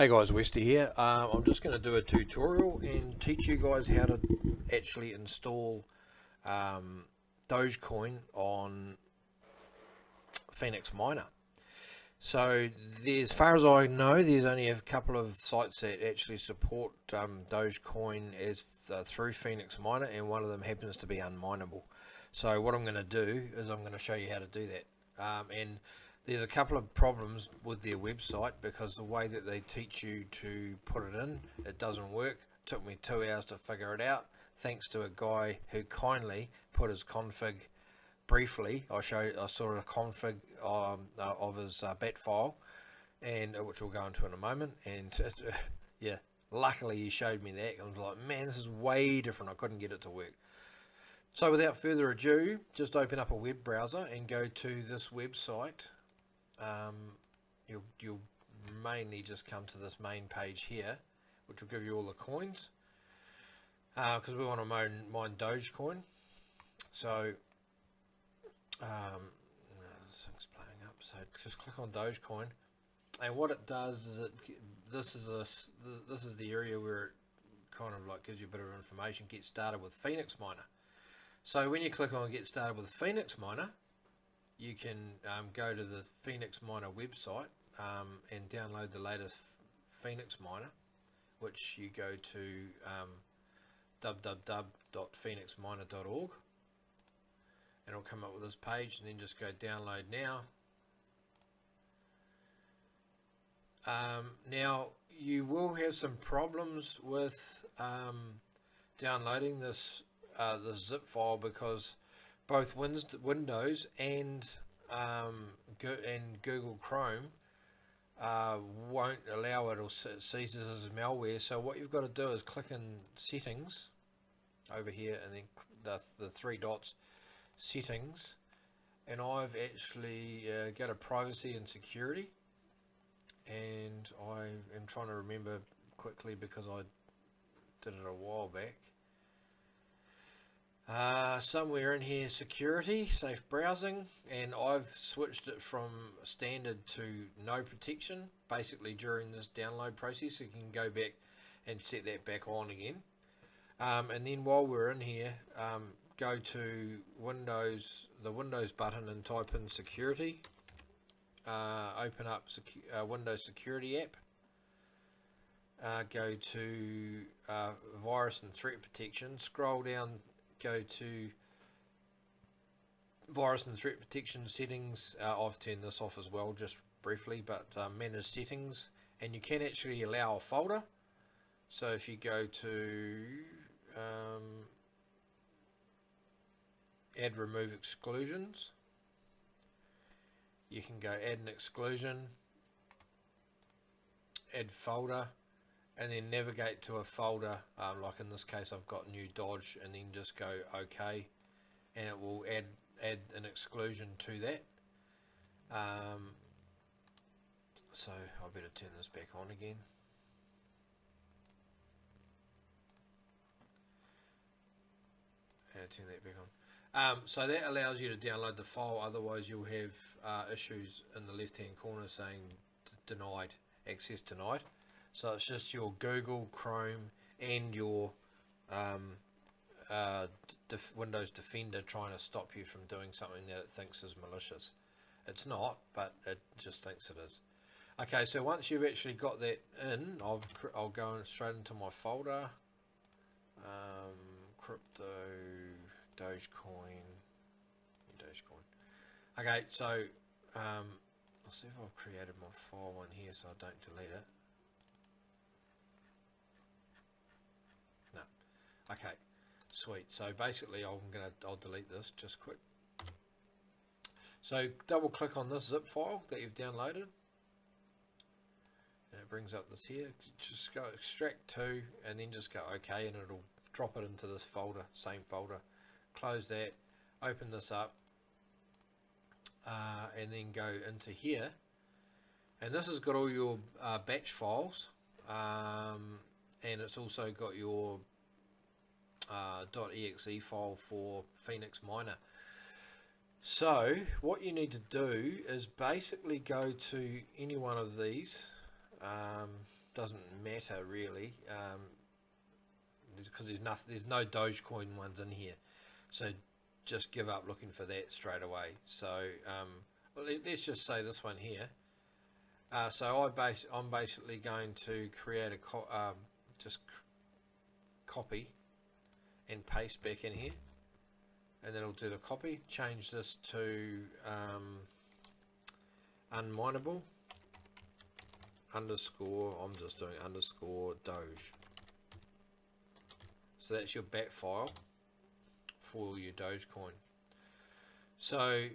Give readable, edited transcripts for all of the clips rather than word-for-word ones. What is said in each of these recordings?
Hey guys, Westy here. I'm just going to do a tutorial and teach you guys how to actually install Dogecoin on Phoenix Miner. So as far as I know, there's only a couple of sites that actually support Dogecoin as through Phoenix Miner, and one of them happens to be Unminable. So what I'm going to do is I'm going to show you how to do that. And there's a couple of problems with their website because the way that they teach you to put it in, it doesn't work. It took me 2 hours to figure it out, thanks to a guy who kindly put his config briefly. I saw a config of his bat file, and which we'll go into in a moment. And yeah, luckily he showed me that. I was like, man, this is way different. I couldn't get it to work. So without further ado, just open up a web browser and go to this website. You'll mainly just come to this main page here, which will give you all the coins, because we want to mine Dogecoin. So this thing's playing up, so just click on Dogecoin, and what it does is this is the area where it kind of like gives you a bit of information. Get started with Phoenix Miner. So when you click on Get Started with Phoenix Miner, you can go to the Phoenix Miner website and download the latest Phoenix Miner, which you go to www.phoenixminer.org, and it'll come up with this page, and then just go download now. Now you will have some problems with downloading this zip file, because both Windows and Google Chrome won't allow it, or sees this as malware. So what you've got to do is click in Settings over here, and then the three dots, Settings, and I've actually got a Privacy and Security, and I am trying to remember quickly because I did it a while back. Somewhere in here, security, safe browsing, and I've switched it from standard to no protection basically during this download process, so you can go back and set that back on again. And then while we're in here, go to Windows, the Windows button, and type in security. Open up Windows Security app. Go to virus and threat protection. Scroll down. Go to virus and threat protection settings. I've turned this off as well, just briefly, but manage settings, and you can actually allow a folder. So if you go to add remove exclusions, you can go add an exclusion, add folder, and then navigate to a folder, like in this case I've got new Doge, and then just go OK, and it will add an exclusion to that. So I better turn this back on again. And turn that back on. So that allows you to download the file, otherwise you'll have issues in the left hand corner saying denied, access denied. So it's just your Google, Chrome, and your Windows Defender trying to stop you from doing something that it thinks is malicious. It's not, but it just thinks it is. Okay, so once you've actually got that in, I'll go straight into my folder. Crypto, Dogecoin. Okay, so I'll see if I've created my file in here so I don't delete it. No. Okay, sweet. So basically I'll delete this just quick. So double click on this zip file that you've downloaded, and it brings up this here. Just go extract to, and then just go OK, and it'll drop it into this folder, same folder. Close that, open this up, and then go into here, and this has got all your batch files, and it's also got your .exe file for Phoenix Miner. So what you need to do is basically go to any one of these. doesn't matter really, because there's no Dogecoin ones in here, so just give up looking for that straight away. So let's just say this one here. So I'm basically going to create a copy and paste back in here, and then I'll do the copy, change this to Unminable underscore, I'm just doing underscore Doge. So that's your bat file for your Dogecoin. So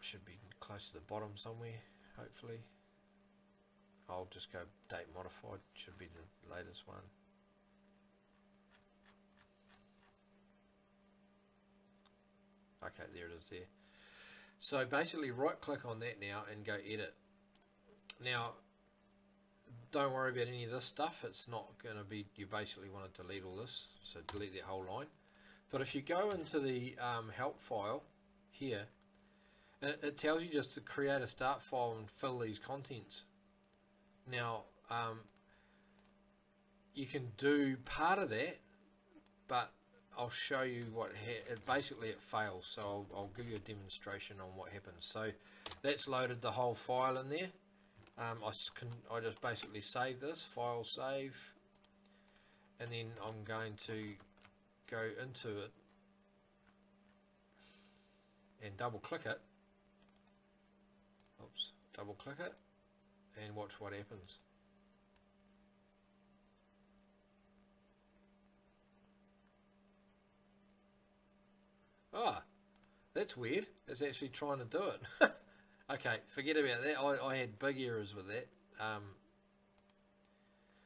should be close to the bottom somewhere, hopefully. I'll just go date modified, should be the latest one. Okay, there it is there. So basically right click on that now and go edit. Now don't worry about any of this stuff, it's not going to be, you basically want to delete all this, so delete that whole line. But if you go into the help file here, it tells you just to create a start file and fill these contents. Now you can do part of that, but I'll show you what basically it fails, so I'll give you a demonstration on what happens. So that's loaded the whole file in there. I just basically save this, file save, and then I'm going to go into it and double click it. Oops, double click it and watch what happens. Ah, that's weird. It's actually trying to do it. Okay, forget about that. I had big errors with that.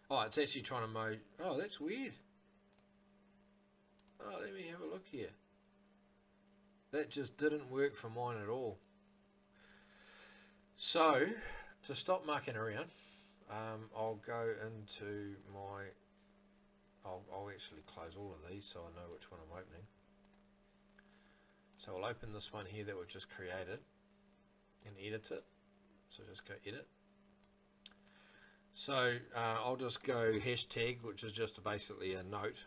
Oh, it's actually trying to mode. Oh, that's weird. Oh, let me have a look here. That just didn't work for mine at all. So, to stop mucking around, I'll go into my... I'll actually close all of these so I know which one I'm opening. So I'll open this one here that we've just created and edit it. So just go edit. So I'll just go hashtag, which is just basically a note.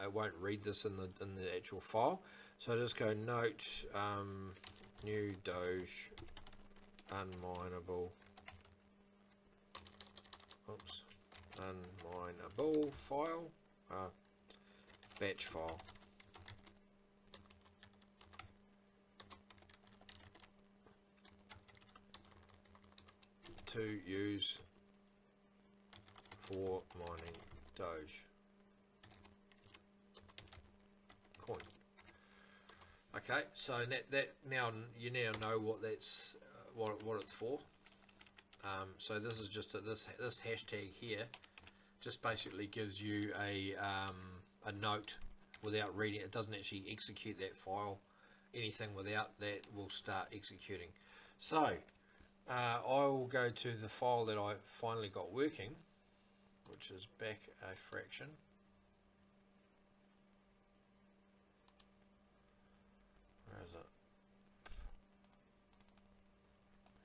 It won't read this in the actual file. So I just go note new Doge unminable. Oops, unminable file, batch file. To use for mining Doge coin. Okay, so that now you now know what that's what it's for. So this is just this hashtag here just basically gives you a note without reading. It doesn't actually execute that file. Anything without that will start executing. So I will go to the file that I finally got working, which is back a fraction. Where is it?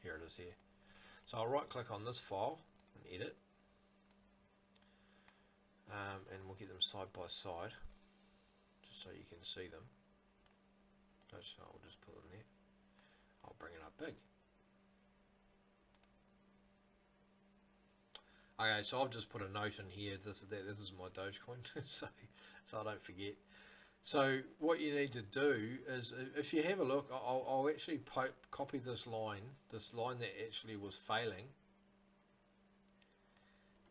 Here it is here. So I'll right click on this file and edit, and we'll get them side by side just so you can see them. So I'll just put them there. I'll bring it up big. Okay, so I've just put a note in here. This is my Dogecoin, so I don't forget. So what you need to do is, if you have a look, I'll actually copy this line that actually was failing,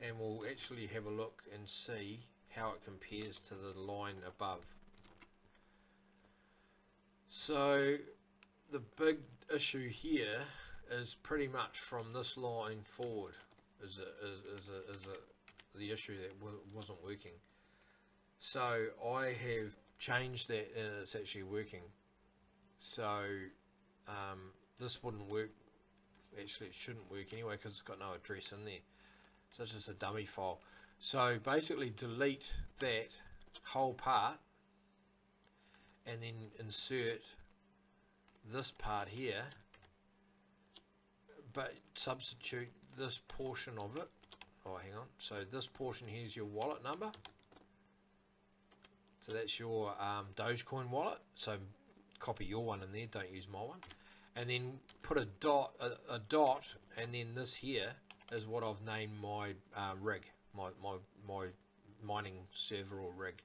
and we'll actually have a look and see how it compares to the line above. So the big issue here is pretty much from this line forward is the issue that wasn't working. So I have changed that and it's actually working. So this wouldn't work. Actually, it shouldn't work anyway because it's got no address in there. So it's just a dummy file. So basically delete that whole part and then insert this part here, but substitute this portion of it oh, hang on. So this portion here is your wallet number. So that's your Dogecoin wallet. So copy your one in there. Don't use my one. And then put a dot, and then this here is what I've named my rig, my mining server or rig.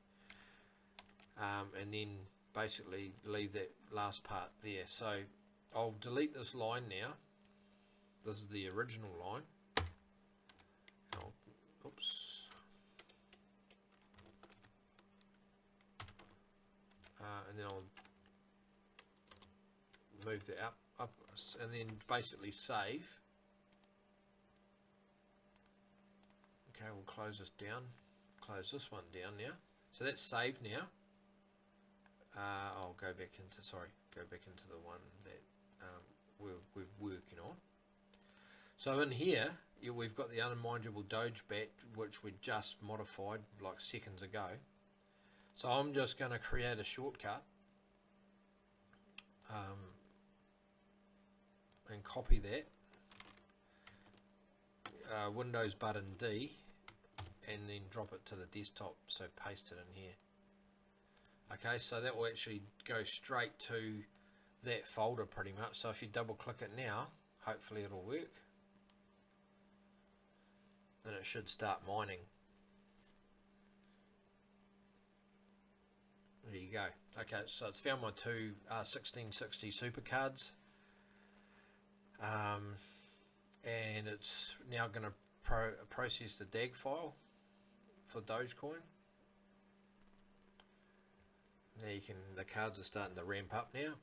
And then basically leave that last part there. So I'll delete this line now. This is the original line. Oops. And then I'll move that up, and then basically save. Okay, we'll close this down. Close this one down now. So that's saved now. I'll go back into the one that we're working on. So in here, we've got the Unminable Doge bat, which we just modified like seconds ago. So I'm just going to create a shortcut and copy that. Windows button D, and then drop it to the desktop. So paste it in here. Okay, so that will actually go straight to that folder pretty much. So if you double click it now, hopefully it'll work. And it should start mining. There you go. Okay, so it's found my two 1660 super cards. And it's now going to process the DAG file for Dogecoin. Now the cards are starting to ramp up now.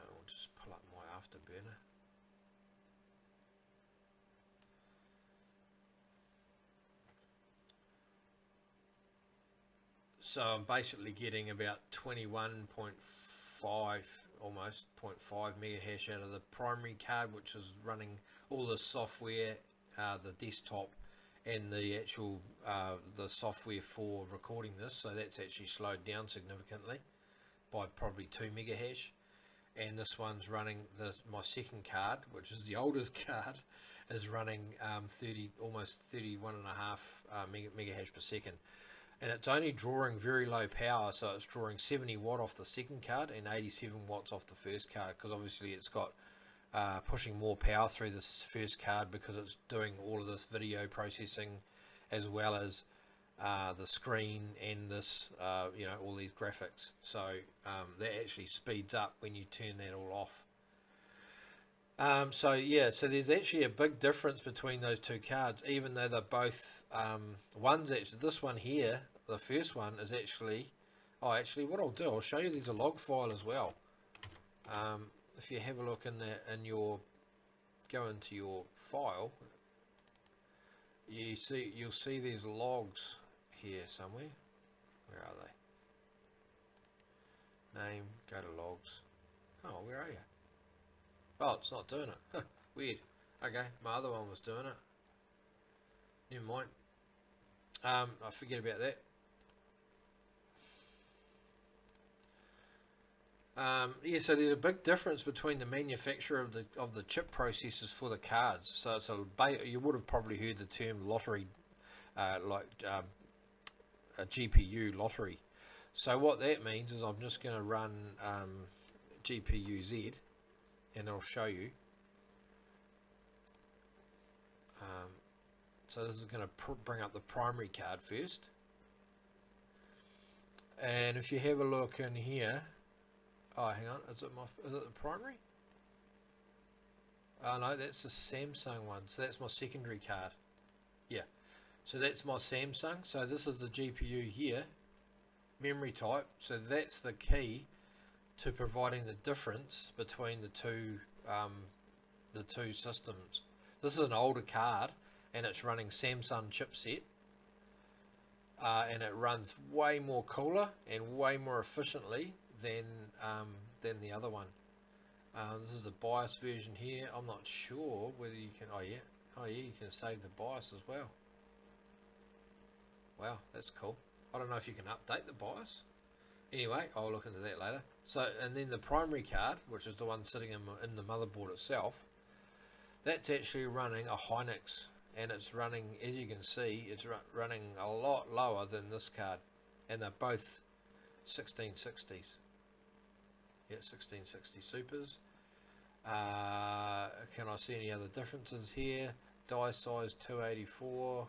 I'll just pull up my afterburner. So I'm basically getting about 21.5, almost 0.5 megahash out of the primary card, which is running all the software, the desktop, and the actual the software for recording this. So that's actually slowed down significantly by probably 2 megahash. And this one's running my second card, which is the oldest card, is running almost 31.5 megahash per second. And it's only drawing very low power, so it's drawing 70 watt off the second card and 87 watts off the first card, because obviously it's got pushing more power through this first card because it's doing all of this video processing as well as the screen and this all these graphics. So that actually speeds up when you turn that all off. So there's actually a big difference between those two cards, even though they're both one's actually, this one here, the first one is actually, what I'll do, I'll show you there's a log file as well. If you have a look go into your file, you'll see these logs here somewhere. Where are they? Name, go to logs. Oh, where are you? Oh, it's not doing it. Weird. Okay, my other one was doing it. Never mind. I forget about that. So there's a big difference between the manufacturer of the chip processors for the cards. So it's you would have probably heard the term lottery, like a GPU lottery. So what that means is I'm just going to run GPU Z, and I'll show you. So this is going to bring up the primary card first, and if you have a look in here, hang on, is it the primary? Oh no, that's the Samsung one. So that's my secondary card. Yeah, so that's my Samsung. So this is the GPU here, memory type. So that's the key to providing the difference between the two systems. This is an older card, and it's running Samsung chipset, and it runs way more cooler and way more efficiently than the other one. This is the BIOS version here. I'm not sure whether you can. You can save the BIOS as well. Wow, that's cool. I don't know if you can update the BIOS. Anyway, I'll look into that later. So, and then the primary card, which is the one sitting in the motherboard itself, that's actually running a Hynix, and it's running, as you can see, it's running a lot lower than this card, and they're both 1660s. Yeah, 1660 Supers. Can I see any other differences here? Die size 284.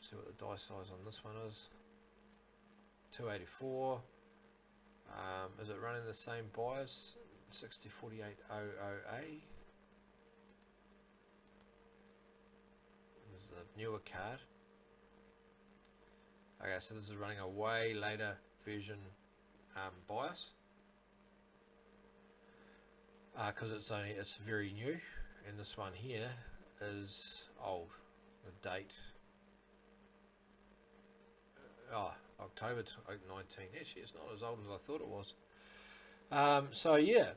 See what the die size on this one is. 284. Is it running the same BIOS? 604800A. This is a newer card. Okay, so this is running a way later version BIOS. Because it's very new, and this one here is old. The date, October 19. Actually, it's not as old as I thought it was. So yeah,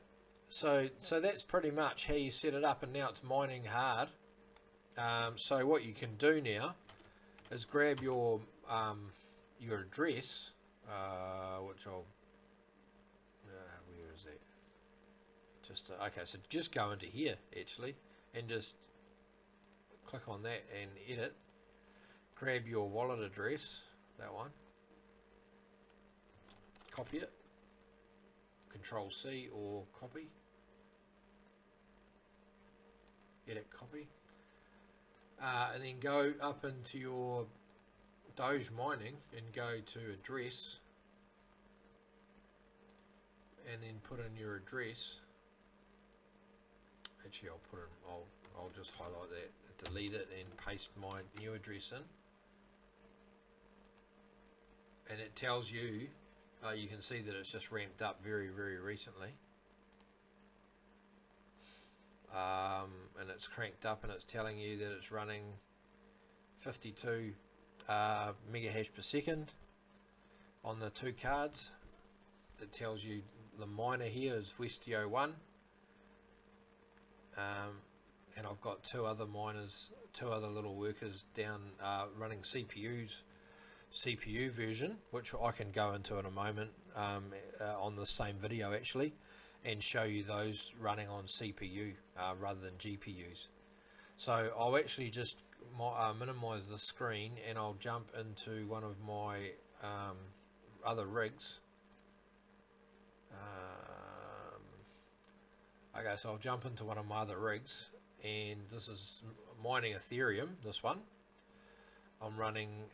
so that's pretty much how you set it up, and now it's mining hard. So what you can do now is grab your address, which I'll where is that? Just okay, so just go into here actually, and just click on that and edit. Grab your wallet address, that one. Copy it. Control C or copy. Edit copy. And then go up into your Doge mining and go to address, and then put in your address. Actually, I'll just highlight that, delete it, and paste my new address in. And it tells you, you can see that it's just ramped up very, very recently. And it's cranked up, and it's telling you that it's running 52 megahash per second on the two cards. It tells you the miner here is Westio 1, and I've got two other miners, two other little workers down running CPU version, which I can go into in a moment on the same video actually, and show you those running on CPU rather than GPUs. So I'll actually just minimize the screen, and I'll jump into one of my other rigs. Okay, so I'll jump into one of my other rigs, and this is mining Ethereum, this one. I'm running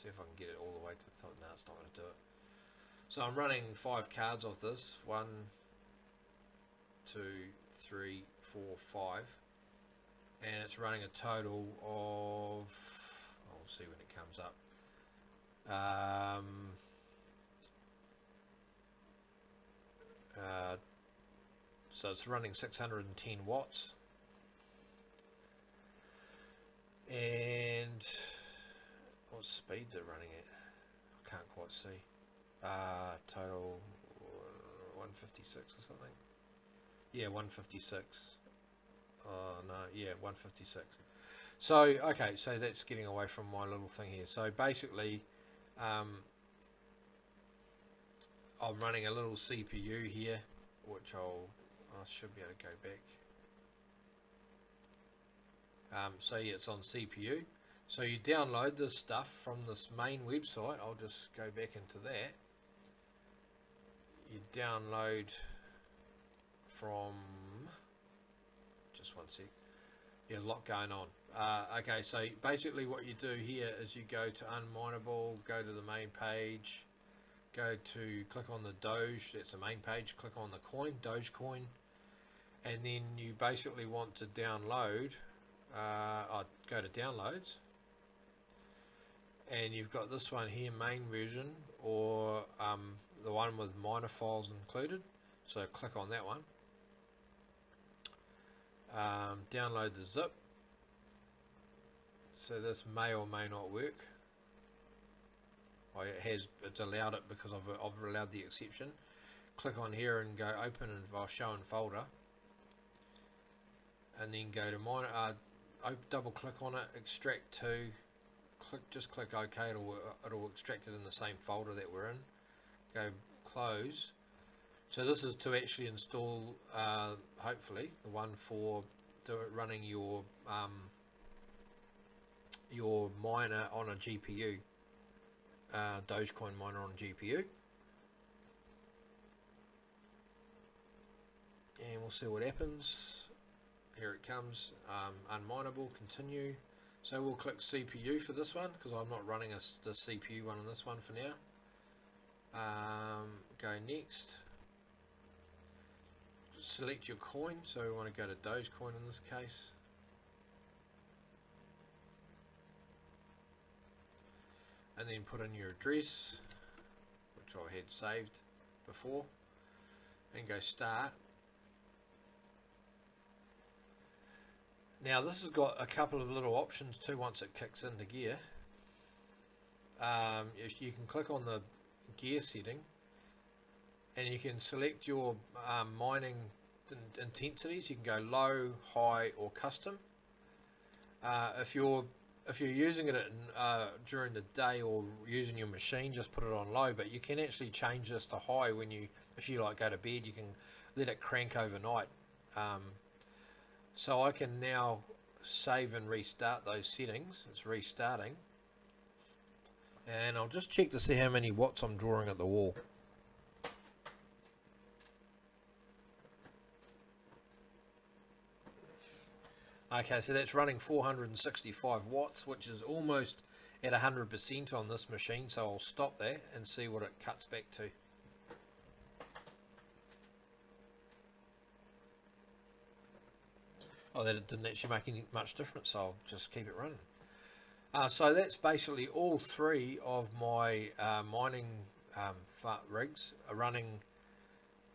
see if I can get it all the way to the top. No, it's not going to do it. So I'm running 5 cards off this. 1, 2, 3, 4, 5. And it's running a total of, I'll see when it comes up. So it's running 610 watts. And what speeds are running at? I can't quite see. Total 156 or something. Yeah, 156. No, yeah, 156. So okay, so that's getting away from my little thing here. So basically, I'm running a little CPU here, which I should be able to go back. So yeah, it's on CPU. So you download this stuff from this main website. I'll just go back into that. You download from, just one sec. There's a lot going on. Okay, so basically what you do here is you go to Unminable, go to the main page, click on the Doge, that's the main page, click on the coin, Dogecoin, and then you basically want to download, go to downloads, and you've got this one here, main version, or the one with miner files included, so click on that one. Download the zip. So this may or may not work. It's allowed it because I've allowed the exception. Click on here and go open and I'll show in folder, and then go to mine. Double click on it, extract to. Just click OK. It'll extract it in the same folder that we're in. Go close. So this is to actually install, hopefully, the one for running your miner on a GPU, Dogecoin miner on GPU. And we'll see what happens. Here it comes, Unminable, continue. So we'll click CPU for this one, because I'm not running the CPU one on this one for now. Go next. Select your coin, so we want to go to Dogecoin in this case. And then put in your address, which I had saved before, and go start. Now this has got a couple of little options too once it kicks into gear. You can click on the gear setting and you can select your mining intensities. You can go low, high or custom. If you're using it during the day or using your machine, just put it on low, but you can actually change this to high if you like go to bed. You can let it crank overnight. So I can now save and restart those settings. It's restarting. And I'll just check to see how many watts I'm drawing at the wall. Okay, so that's running 465 watts, which is almost at 100% on this machine. So I'll stop there and see what it cuts back to. Oh, that it didn't actually make much difference, so I'll just keep it running. So that's basically all three of my mining rigs are running.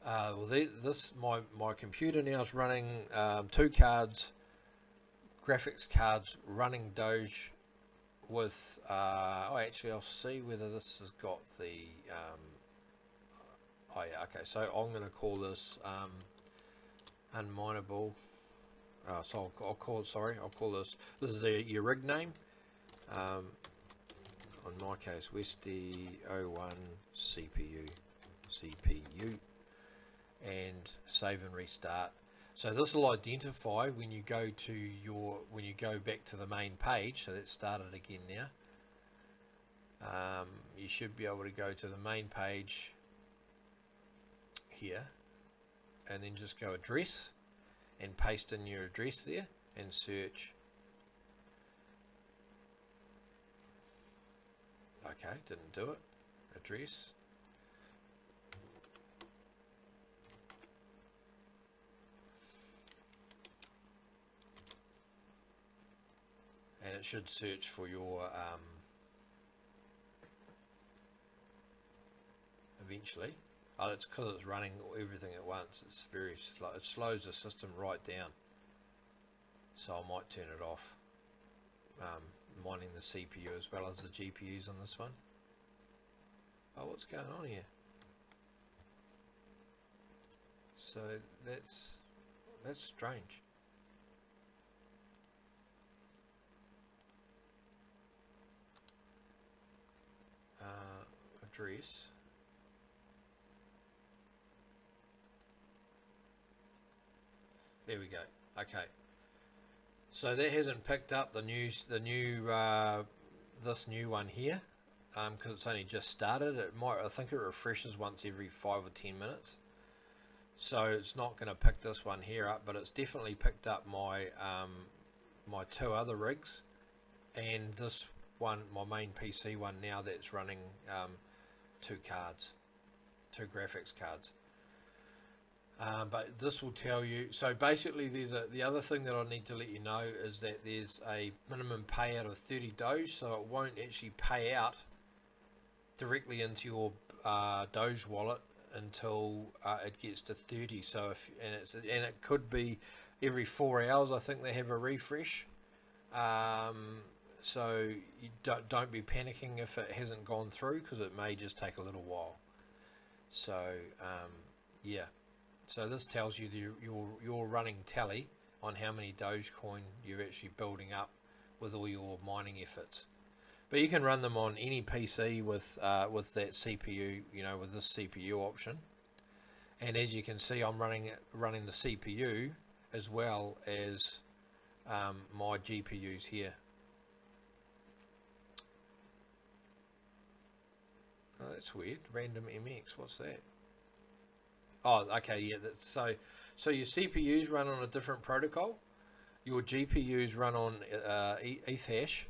My computer now is running 2 cards, graphics cards running Doge with. Actually, I'll see whether this has got the. Oh yeah, okay. So I'm going to call this Unminable. So I'll call it. Sorry, I'll call this. This is your rig name. In my case, Westy 01 CPU, and save and restart. So this will identify when you go back to the main page. So let's start it again now. You should be able to go to the main page here, and then just go address and paste in your address there and search. Okay, didn't do it. Address. And it should search for your eventually. Oh, it's because it's running everything at once. It's very slow. It slows the system right down. So I might turn it off. Mining the CPU as well as the GPUs on this one. Oh, what's going on here? So that's strange. Address. There we go. Okay. So that hasn't picked up this new one here, because it's only just started. I think it refreshes once every 5 or 10 minutes. So it's not going to pick this one here up, but it's definitely picked up my my 2 other rigs, and this one, my main PC one now, that's running 2 graphics cards. But this will tell you. So basically, the other thing that I need to let you know is that there's a minimum payout of 30 Doge, so it won't actually pay out directly into your Doge wallet until it gets to 30. So and it could be every 4 hours. I think they have a refresh. so you don't be panicking if it hasn't gone through, because it may just take a little while. So yeah, so this tells you your running tally on how many Dogecoin you're actually building up with all your mining efforts. But you can run them on any PC with that CPU, with this CPU option. And as you can see, I'm running the CPU as well as my GPUs here. Oh, that's weird. Random MX. What's that? Oh, okay. Yeah. So your CPUs run on a different protocol. Your GPUs run on Ethash,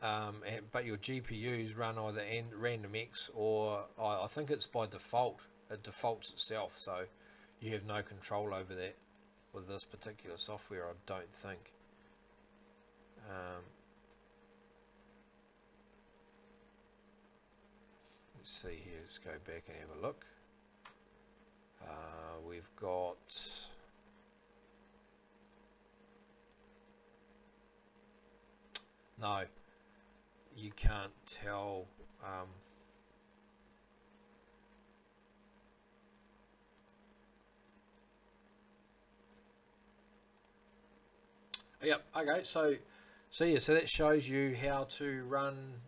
but your GPUs run either RandomX or I think it's by default. It defaults itself, so you have no control over that with this particular software, I don't think. Let's see here. Let's go back and have a look. We've got no. You can't tell. Yep. Okay. So yeah. So that shows you how to run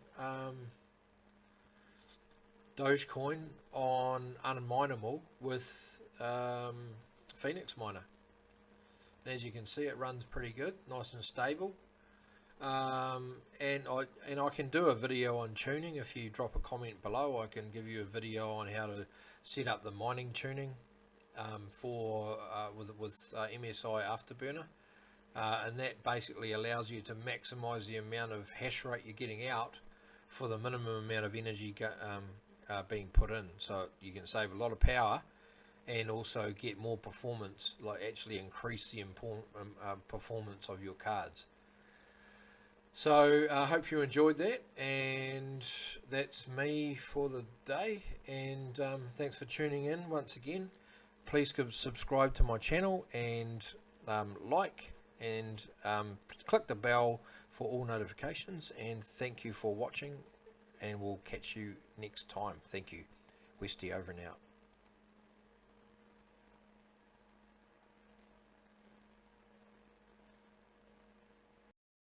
Dogecoin on Unminable with Phoenix Miner. And as you can see, it runs pretty good, nice and stable. And I can do a video on tuning. If you drop a comment below, I can give you a video on how to set up the mining tuning for with MSI Afterburner, and that basically allows you to maximize the amount of hash rate you're getting out for the minimum amount of energy being put in. So you can save a lot of power and also get more performance, like actually increase the performance of your cards. So I hope you enjoyed that, and that's me for the day, and thanks for tuning in once again. Please subscribe to my channel and like and click the bell for all notifications, and thank you for watching, and we'll catch you next time. Thank you. Westy over and out.